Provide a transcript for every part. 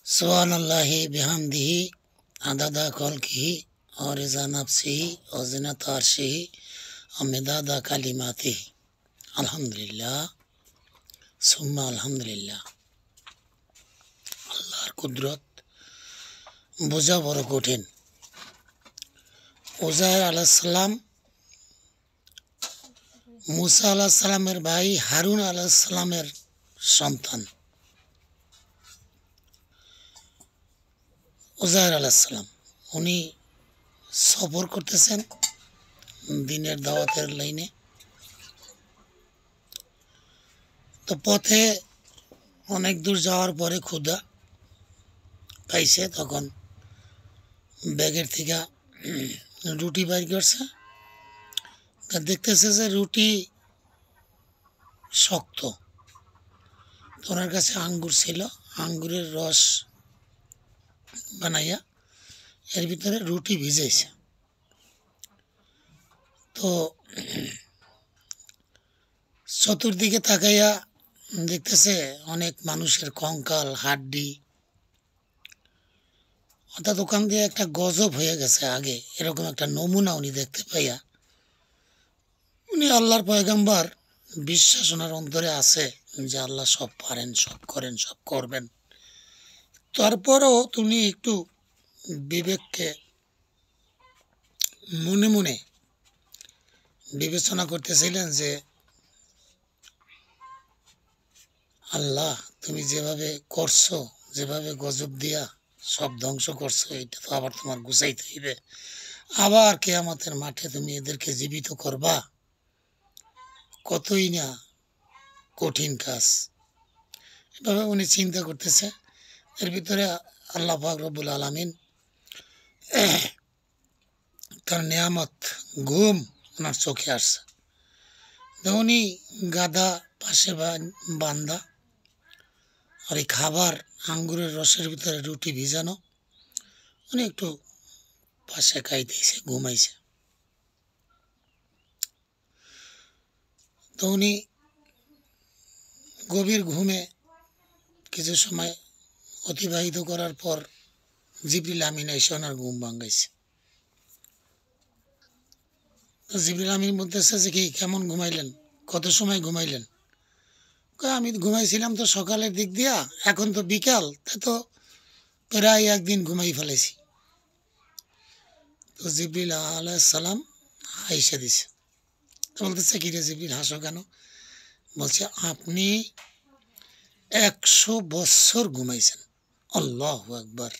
सुब्हानल्लाहि बिहम्दिही अददा खल्किही और रिज़ा नफ्सिही और ज़िनत अर्शिही और मिदादा कलिमातिही। अल्हम्दुलिल्लाह सुम्मा अल्हम्दुलिल्लाह। আল্লাহর কুদরত বোঝা বড় কঠিন। উজাইর আলাইহিস সালাম মুসা আলাইহিস সালামের ভাই হারুন আলাইহিস সালামের সন্তান। উজাইর আলাইহিস সালাম উনি সফর করতেছেন দিনের দাওয়াতের লাইনে। তো পথে অনেক দূর যাওয়ার পরে ক্ষুধা পাইছে, তখন ব্যাগের থেকে রুটি বাইর করছে। দেখতেছে যে রুটি শক্ত। তো ওনার কাছে আঙ্গুর ছিল, আঙ্গুরের রস বানাইয়া এর ভিতরে রুটি ভিজাইছে। তো চতুর্দিকে তাকাইয়া দেখতেছে অনেক মানুষের কঙ্কাল হাড্ডি, অর্থাৎ ওখান দিয়ে একটা গজব হয়ে গেছে আগে, এরকম একটা নমুনা উনি দেখতে পাইয়া উনি আল্লাহর পয়গম্বর, বিশ্বাস ওনার অন্তরে আছে যে আল্লাহ সব পারেন, সব করেন, সব করবেন। তারপরেও তুমি একটু বিবেককে মনে মনে বিবেচনা করতেছিলেন যে আল্লাহ তুমি যেভাবে করছো, যেভাবে গজব দিয়া সব ধ্বংস করছো, এটা তো আবার তোমার গুছাইতে হইবে। আবার কিয়ামতের মাঠে তুমি এদেরকে জীবিত করবা, কতই না কঠিন কাজ। এভাবে উনি চিন্তা করতেছে। এর ভিতরে আল্লাহ পাক রব্বুল আলামিন তার নিয়ামত ঘুম ওনার চোখে আসছে। উনি গাদা পাশে বান্ধা, আর এই খাবার আঙ্গুরের রসের ভিতরে রুটি ভিজানো, উনি একটু পাশে খাইতেছে, ঘুমাইছে। তো উনি গভীর ঘুমে কিছু সময় অতিবাহিত করার পর জিবরিল আমিন এসে ওনার ঘুম ভাঙাইছে। জিবরিল আমিন বলতেছে যে কি কেমন ঘুমাইলেন, কত সময় ঘুমাইলেন? আমি ঘুমাইছিলাম তো সকালের দিক দিয়া, এখন তো বিকাল, তা তো প্রায় একদিন ঘুমাই ফেলেছি। তো জিবরিল আলাইহিস সালাম হাইসা দিছে। বলতেছে কি রে জিবরিল হাসো কেন? বলছে আপনি 100 বছর ঘুমাইছেন। আল্লাহু আকবার।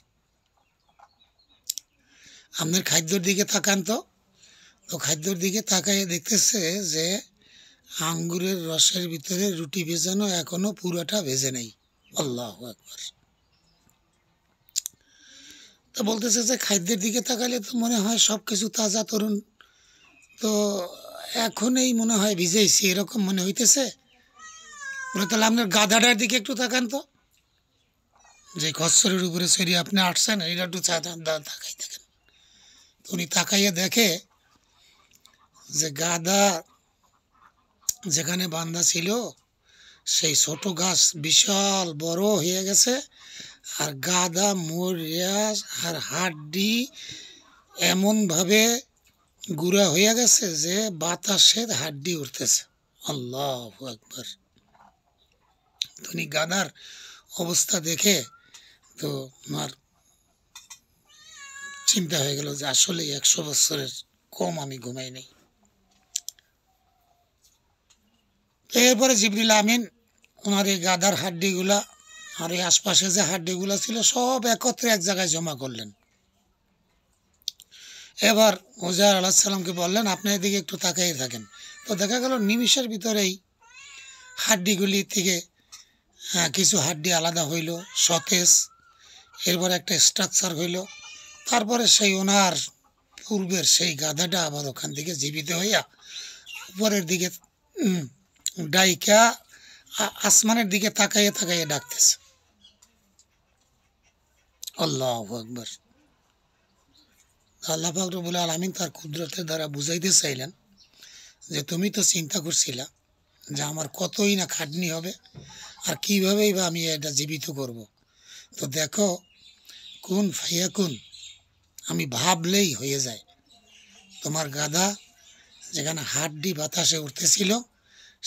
আপনার খাদ্যর দিকে তাকান তো। তো খাদ্যর দিকে তাকাইয়ে দেখতেছে যে আঙ্গুরের রসের ভিতরে রুটি ভেজানো এখনো পুরোটা ভেজে নেই। আল্লাহু আকবার। তো বলতেছে যে খাদ্যের দিকে তাকালে তো মনে হয় সব কিছু তাজা তরুণ, তো এখনই মনে হয় ভিজেইছি, এরকম মনে হইতেছে। তাহলে আপনার গাধাটার দিকে একটু তাকান তো, যে খচ্চরের উপরে ছড়িয়ে আপনি আসছেন, এটা একটু তাকাই দেখেন। তো উনি তাকাইয়া দেখে যে গাধা যেখানে বান্ধা ছিল সেই ছোট গাছ বিশাল বড় হয়ে গেছে, আর গাধা মরিয়া আর হাড্ডি এমনভাবে গুঁড়া হয়ে গেছে যে বাতাসের হাড্ডি উঠতেছে। আল্লাহু আকবার। উনি গাধার অবস্থা দেখে তো আমার চিন্তা হয়ে গেল যে আসলে 100 বছরের কম আমি ঘুমাই নেই। এরপরে জিবরিল আমিন ওনার এই গাধার হাড্ডিগুলা আর এই আশপাশে যে হাড্ডিগুলা ছিল সব একত্রে এক জায়গায় জমা করলেন। এবার উজাইর আলাইহিস সালামকে বললেন আপনি এদিকে একটু তাকাই থাকেন। তো দেখা গেল নিমিষের ভিতরেই হাড্ডিগুলি থেকে কিছু হাড্ডি আলাদা হইল, সতেজ। এরপর একটা স্ট্রাকচার হইল। তারপরে সেই ওনার পূর্বের সেই গাধাটা আবার ওখান থেকে জীবিত হইয়া উপরের দিকে ডাইকা আসমানের দিকে তাকাইয়ে তাকাইয়ে ডাকতেছে। আল্লাহু আকবার। আল্লাহ পাক রব্বুল আলামিন তার কুদরতের দ্বারা বুঝাইতে চাইলেন যে তুমি তো চিন্তা করছিলা যে আমার কতই না খাটনি হবে আর কীভাবেই বা আমি এটা জীবিত করব। তো দেখো কুন ফায়াকুন, আমি ভাবলেই হয়ে যায়। তোমার গাধা যেখানে হাড্ডি বাতাসে উঠতেছিল,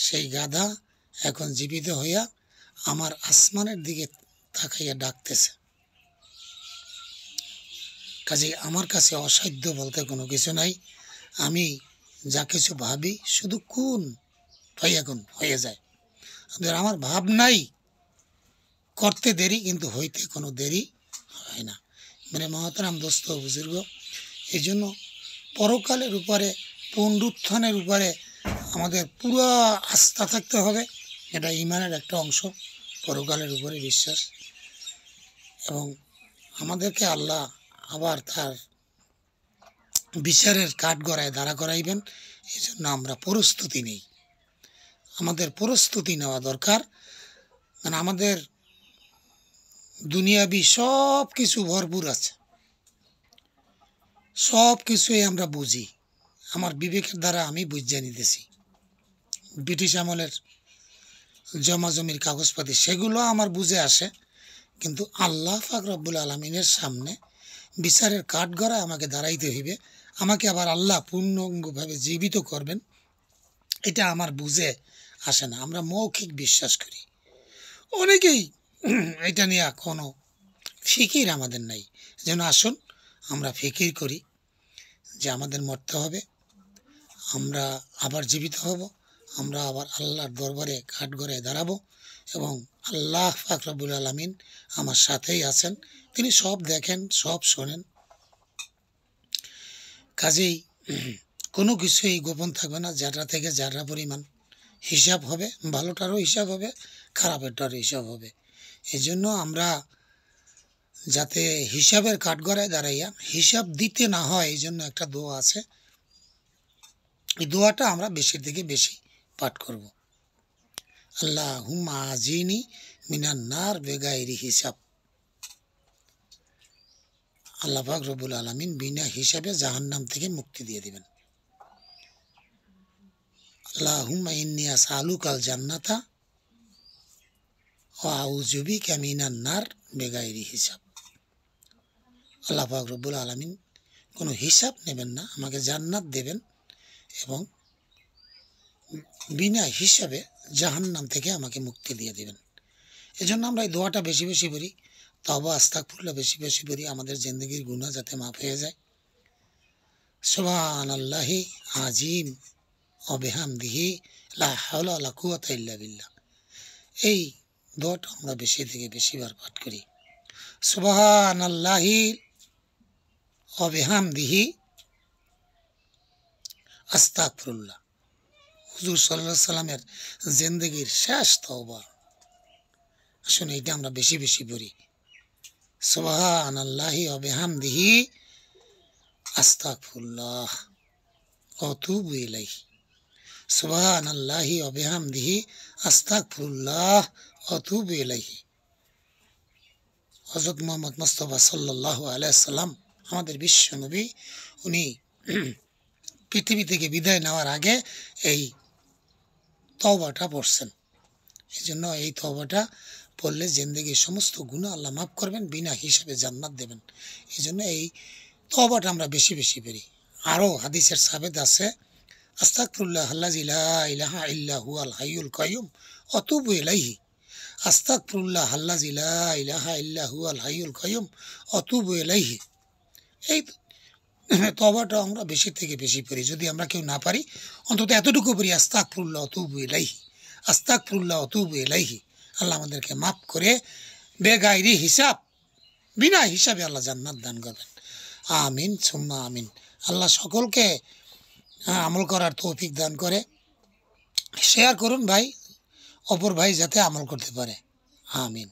সেই গাধা এখন জীবিত হইয়া আমার আসমানের দিকে তাকাইয়া ডাকতেছে। কাজে আমার কাছে অসাধ্য বলতে কোনো কিছু নাই। আমি যা কিছু ভাবি শুধু কুন ফায়াকুন হয়ে যায়। আমার ভাবনাই করতে দেরি, কিন্তু হইতে কোনো দেরি হয় না। মানে মহতারাম দোস্ত বুজুর্গ, এই জন্য পরকালের উপরে, পুনরুত্থানের উপরে আমাদের পুরো আস্থা থাকতে হবে। এটা ঈমানের একটা অংশ, পরকালের উপরে বিশ্বাস। এবং আমাদেরকে আল্লাহ আবার তার বিচারের কাঠগড়ায় দাঁড়া করাইবেন, এই জন্য আমরা প্রস্তুতি নেই। আমাদের প্রস্তুতি নেওয়া দরকার। মানে আমাদের দুনিয়াবি সব কিছু ভরপুর আছে, সব কিছুই আমরা বুঝি। আমার বিবেকের দ্বারা আমি বুঝে নিতেছি। ব্রিটিশ আমলের জমা জমির কাগজপাতি সেগুলো আমার বুঝে আসে, কিন্তু আল্লাহ পাক রব্বুল আলামিনের সামনে বিচারের কাঠগড়ায় আমাকে দাঁড়াইতে হইবে, আমাকে আবার আল্লাহ পূর্ণাঙ্গভাবে জীবিত করবেন, এটা আমার বুঝে আসে না। আমরা মৌখিক বিশ্বাস করি, অনেকেই এটা নিয়ে কোনো ফিকির আমাদের নাই। যেন আসুন আমরা ফিকির করি যে আমাদের মরতে হবে, আমরা আবার জীবিত হব, আমরা আবার আল্লাহর দরবারে কাঠগড়ায় দাঁড়াবো, এবং আল্লাহ পাক রব্বুল আলামিন আমার সাথেই আছেন, তিনি সব দেখেন, সব শোনেন। কাজেই কোনো কিছুই গোপন থাকবে না, যারা থেকে যারা পরিমাণ হিসাব হবে, ভালোটারও হিসাব হবে, খারাপেরটারও হিসাব হবে। এই জন্য আমরা যাতে হিসাবের কাঠগড়ায় দাঁড়াইয়া হিসাব দিতে না হয়, এই জন্য একটা দোয়া আছে, এই দোয়াটা আমরা বেশির থেকে বেশি পাঠ করব। আল্লাহুম্মা আজিনি মিনান নার বেগাইরি হিসাব। আল্লাহ পাক রব্বুল আলামিন বিনা হিসাবে জাহান্নাম থেকে মুক্তি দিয়ে দিবেন। আল্লাহুম্মা ইন্নী আসআলুকাল জান্নাতা ওয়া আউযু বিকা মিনান নার বেগাইরি হিসাব। আল্লাহ পাক রব্বুল আলামিন কোনো হিসাব নেবেন না, আমাকে জান্নাত দেবেন এবং বিনা হিসাবে জাহান্নাম থেকে আমাকে মুক্তি দিয়ে দেবেন। এজন্য আমরা এই দোয়াটা বেশি বেশি করি, তওবা আস্তাগফিরুল্লাহ বেশি বেশি করি, আমাদের জিন্দেগির গুনাহ যাতে মাফ হয়ে যায়। সুবহানাল্লাহি আজিম ওয়া বিহামদিহি লা হাওলা ওয়ালা কুওয়াতা ইল্লা বিল্লাহ। এই দোয়াটা আমরা বেশি থেকে বেশিবার পাঠ করি। সুবহানাল্লাহি ওয়া বিহামদিহি আস্তাগফিরুল্লাহ। হুজুর সাল্লাল্লাহু আলাইহি সাল্লামের জিন্দেগির শেষ তওবা। আসুন এটা আমরা বেশি বেশি পড়ি। সুবহানাল্লাহি ওয়া বিহামদিহি আস্তাগফিরুল্লাহ ওয়া আতুবু ইলাইহি। সুবহানাল্লাহি ওয়া বিহামদিহি আস্তাগফিরুল্লাহ ওয়া আতুবু ইলাইহি। হযরত মুহাম্মদ মুস্তাফা সাল্লাল্লাহু আলাইহি সাল্লাম আমাদের বিশ্ব নবী, উনি পৃথিবী থেকে বিদায় নেওয়ার আগে এই তওবাটা পড়ছেন। এই জন্য এই তওবাটা পড়লে জিন্দেগির সমস্ত গুনাহ আল্লাহ মাফ করবেন, বিনা হিসাবে জান্নাত দেবেন। এই জন্য এই তওবাটা আমরা বেশি বেশি পড়ি। আরও হাদিসের সাবেত আছে, আস্তাগফিরুল্লাহ আল্লাযী লা ইলাহা ইল্লা হুয়াল হাইয়ুল কাইয়ুম ওয়া আতুবু ইলাইহি। আস্তাগফিরুল্লাহ আল্লাযী লা ইলাহা ইল্লা হুয়াল হাইয়ুল কাইয়ুম ওয়া আতুবু ইলাইহি। এই তওবাটা আমরা বেশি থেকে বেশি পড়ি। যদি আমরা কেউ না পারি, অন্তত এতটুকু পড়ি, আস্তাগফিরুল্লাহ ওয়া আতুবু ইলাইহি, আস্তাগফিরুল্লাহ ওয়া আতুবু ইলাইহি। আল্লাহ আমাদেরকে মাফ করে বেগাইরি হিসাব, বিনা হিসাবে আল্লাহ জান্নাত দান করবেন। আমিন সুম্মা আমিন। আল্লাহ সকলকে আমল করার তৌফিক দান করে। শেয়ার করুন ভাই, অপর ভাই যাতে আমল করতে পারে। আমিন।